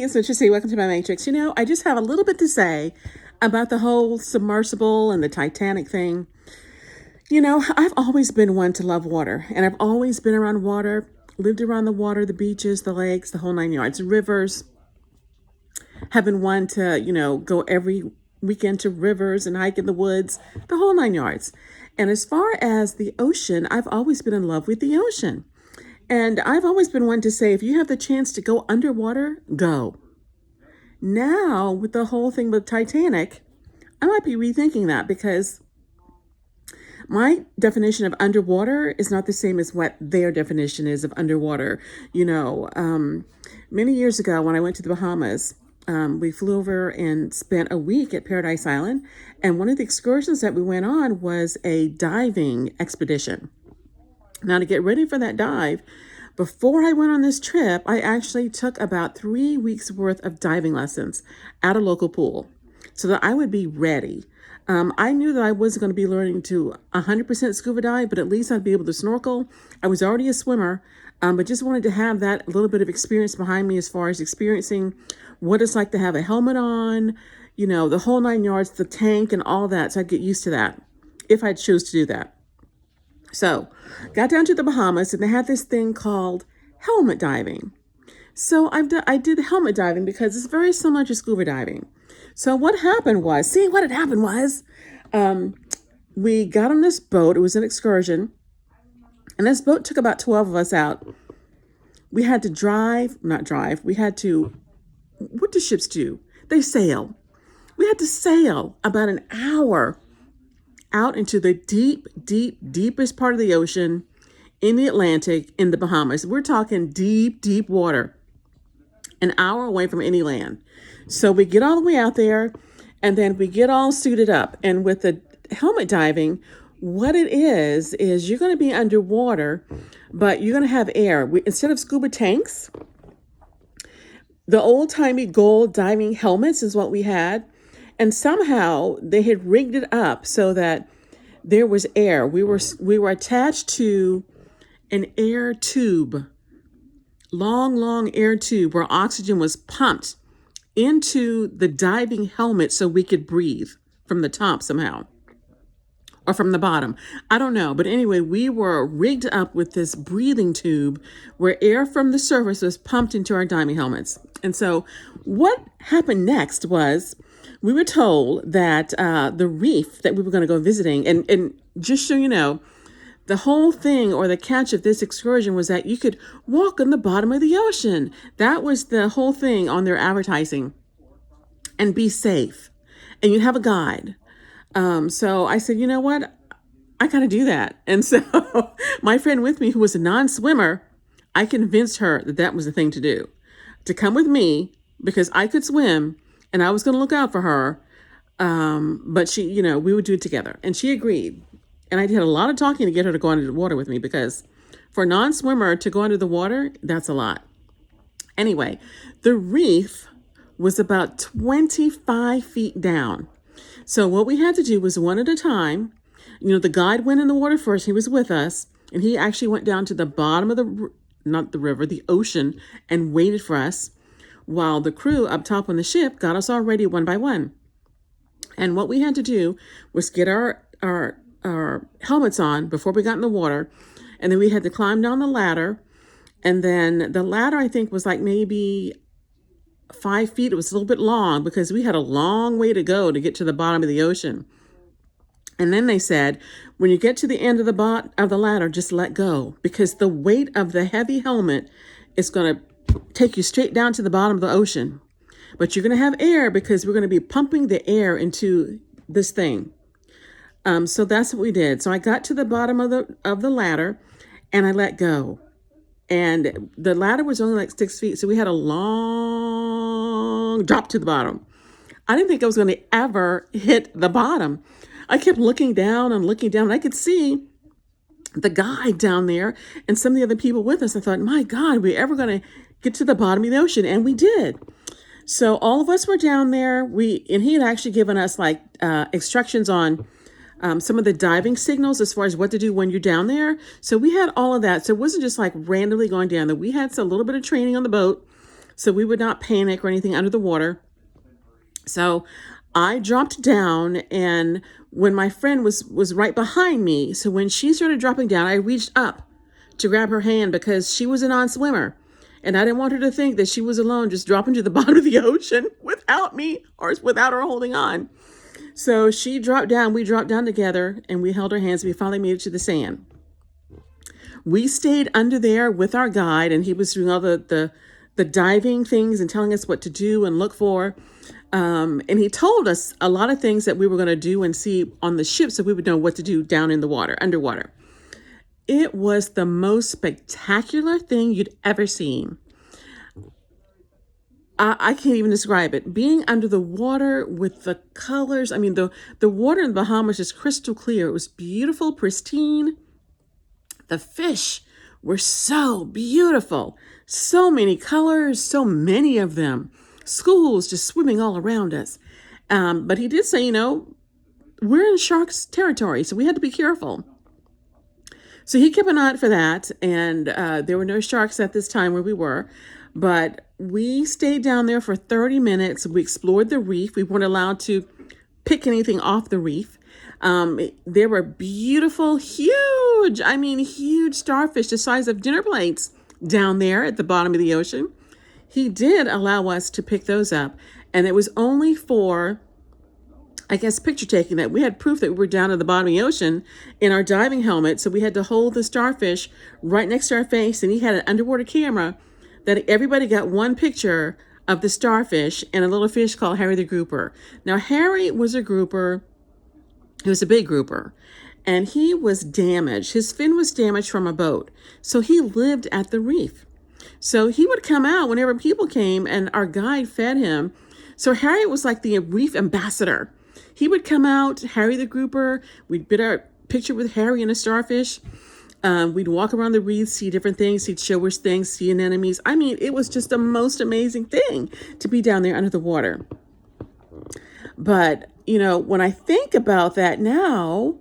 it's Matrixity. Welcome to my Matrix. I just have a little bit to say about the whole submersible and the Titanic thing. I've always been one to love water, and I've always been around water, lived around the water, the beaches, the lakes, the whole 9 yards, rivers. Have been one to, go every weekend to rivers and hike in the woods, the whole 9 yards. And as far as the ocean, I've always been in love with the ocean. And I've always been one to say, if you have the chance to go underwater, go. Now, with the whole thing with Titanic, I might be rethinking that because my definition of underwater is not the same as what their definition is of underwater. Many years ago when I went to the Bahamas, we flew over and spent a week at Paradise Island. And one of the excursions that we went on was a diving expedition. Now, to get ready for that dive, before I went on this trip, I actually took about 3 weeks worth of diving lessons at a local pool so that I would be ready. I knew that I wasn't going to be learning to 100% scuba dive, but at least I'd be able to snorkel. I was already a swimmer, but just wanted to have that little bit of experience behind me as far as experiencing what it's like to have a helmet on, the whole 9 yards, the tank and all that. So I'd get used to that if I choose to do that. So got down to the Bahamas and they had this thing called helmet diving. So I did helmet diving because it's very similar to scuba diving. So what had happened was, we got on this boat. It was an excursion. And this boat took about 12 of us out. We had to what do ships do? They sail. We had to sail about an hour out into the deepest part of the ocean in the Atlantic in the Bahamas. We're talking deep water, an hour away from any land. So we get all the way out there and then we get all suited up. And with the helmet diving, what it is you're going to be underwater, but you're going to have air. Instead of scuba tanks, the old-timey gold diving helmets is what we had. And somehow they had rigged it up so that there was air. We were attached to an air tube, long air tube where oxygen was pumped into the diving helmet so we could breathe from the top somehow or from the bottom. I don't know. But anyway, we were rigged up with this breathing tube where air from the surface was pumped into our diving helmets. And so what happened next was we were told that the reef that we were going to go visiting, and just so you know, the whole thing or the catch of this excursion was that you could walk on the bottom of the ocean. That was the whole thing on their advertising, and be safe. And you have a guide. So I said, you know what? I got to do that. And so my friend with me, who was a non-swimmer, I convinced her that that was the thing to do, to come with me because I could swim and I was going to look out for her. But she, we would do it together. And she agreed. And I did a lot of talking to get her to go under the water with me because for a non-swimmer to go under the water, that's a lot. Anyway, the reef was about 25 feet down. So what we had to do was one at a time. The guide went in the water first. He was with us. And he actually went down to the bottom of the ocean, and waited for us while the crew up top on the ship got us all ready one by one. And what we had to do was get our helmets on before we got in the water. And then we had to climb down the ladder. And then the ladder, I think, was like maybe 5 feet. It was a little bit long because we had a long way to go to get to the bottom of the ocean. And then they said, when you get to the end of the ladder, just let go because the weight of the heavy helmet is going to take you straight down to the bottom of the ocean. But you're going to have air because we're going to be pumping the air into this thing. So that's what we did. So I got to the bottom of the ladder and I let go. And the ladder was only like 6 feet. So we had a long drop to the bottom. I didn't think I was going to ever hit the bottom. I kept looking down and I could see the guide down there and some of the other people with us. I thought, my God, are we ever going to get to the bottom of the ocean? And we did. So all of us were down there. And he had actually given us instructions on some of the diving signals as far as what to do when you're down there. So we had all of that. So it wasn't just like randomly going down there. We had a little bit of training on the boat so we would not panic or anything under the water. So I dropped down, and when my friend was right behind me, so when she started dropping down, I reached up to grab her hand because she was a non-swimmer. And I didn't want her to think that she was alone, just dropping to the bottom of the ocean without me or without her holding on. So she dropped down, we dropped down together, and we held our hands. We finally made it to the sand. We stayed under there with our guide, and he was doing all the diving things and telling us what to do and look for. And he told us a lot of things that we were going to do and see on the ship so we would know what to do down in the water, underwater. It was the most spectacular thing you'd ever seen. I can't even describe it. Being under the water with the colors. I mean, the water in the Bahamas is crystal clear. It was beautiful, pristine. The fish were so beautiful. So many colors, so many of them. Schools just swimming all around us. But he did say, we're in sharks' territory, so we had to be careful. So he kept an eye out for that, and there were no sharks at this time where we were. But we stayed down there for 30 minutes. We explored the reef. We weren't allowed to pick anything off the reef. There were beautiful, huge starfish the size of dinner plates down there at the bottom of the ocean. He did allow us to pick those up. And it was only for, I guess, picture taking that we had proof that we were down at the bottom of the ocean in our diving helmet. So we had to hold the starfish right next to our face. And he had an underwater camera that everybody got one picture of the starfish and a little fish called Harry the Grouper. Now, Harry was a grouper. He was a big grouper, and he was damaged. His fin was damaged from a boat. So he lived at the reef. So he would come out whenever people came, and our guide fed him. So Harry was like the reef ambassador. He would come out, Harry the Grouper. We'd get our picture with Harry and a starfish. We'd walk around the reef, see different things. He'd show us things, see anemones. I mean, it was just the most amazing thing to be down there under the water. But, when I think about that now,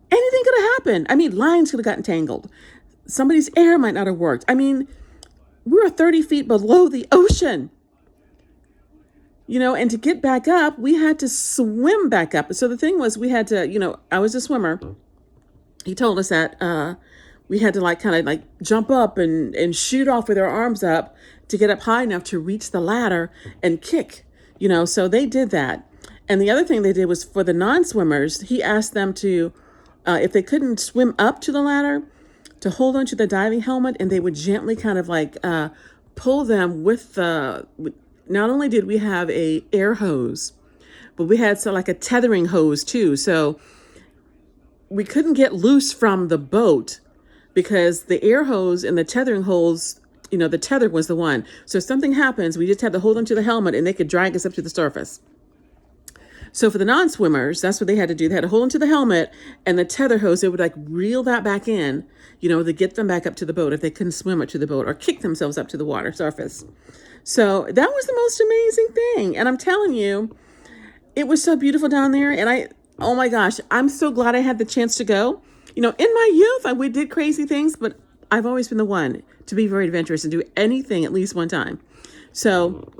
anything could have happened. I mean, lines could have gotten tangled. Somebody's air might not have worked. I mean, we were 30 feet below the ocean. And to get back up, we had to swim back up. So the thing was, we had to, I was a swimmer. He told us that we had to kind of jump up and shoot off with our arms up to get up high enough to reach the ladder and kick, so they did that. And the other thing they did was for the non-swimmers, he asked them to, if they couldn't swim up to the ladder, to hold onto the diving helmet, and they would gently kind of pull them with not only did we have a air hose, but we had a tethering hose too. So we couldn't get loose from the boat because the air hose and the tethering hose, the tether was the one. So if something happens, we just had to hold onto the helmet and they could drag us up to the surface. So for the non-swimmers, that's what they had to do. They had to hold onto the helmet and the tether hose. They would reel that back in, to get them back up to the boat if they couldn't swim up to the boat or kick themselves up to the water surface. So that was the most amazing thing. And I'm telling you, it was so beautiful down there. And oh my gosh, I'm so glad I had the chance to go. In my youth, we did crazy things, but I've always been the one to be very adventurous and do anything at least one time. So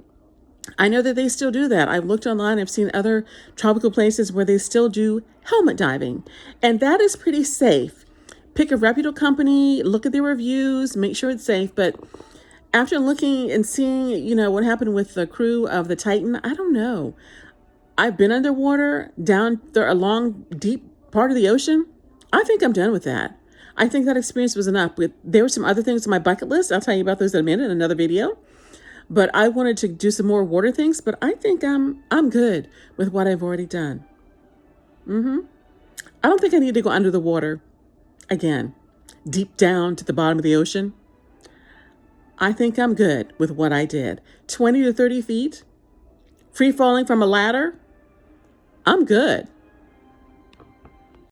I know that they still do that. I've looked online. I've seen other tropical places where they still do helmet diving. And that is pretty safe. Pick a reputable company, look at their reviews, make sure it's safe. But after looking and seeing, what happened with the crew of the Titan, I don't know. I've been underwater down there a long, deep part of the ocean. I think I'm done with that. I think that experience was enough. There were some other things on my bucket list. I'll tell you about those in a minute in another video. But I wanted to do some more water things, but I think I'm good with what I've already done. I don't think I need to go under the water again, deep down to the bottom of the ocean. I think I'm good with what I did. 20 to 30 feet, free falling from a ladder. I'm good.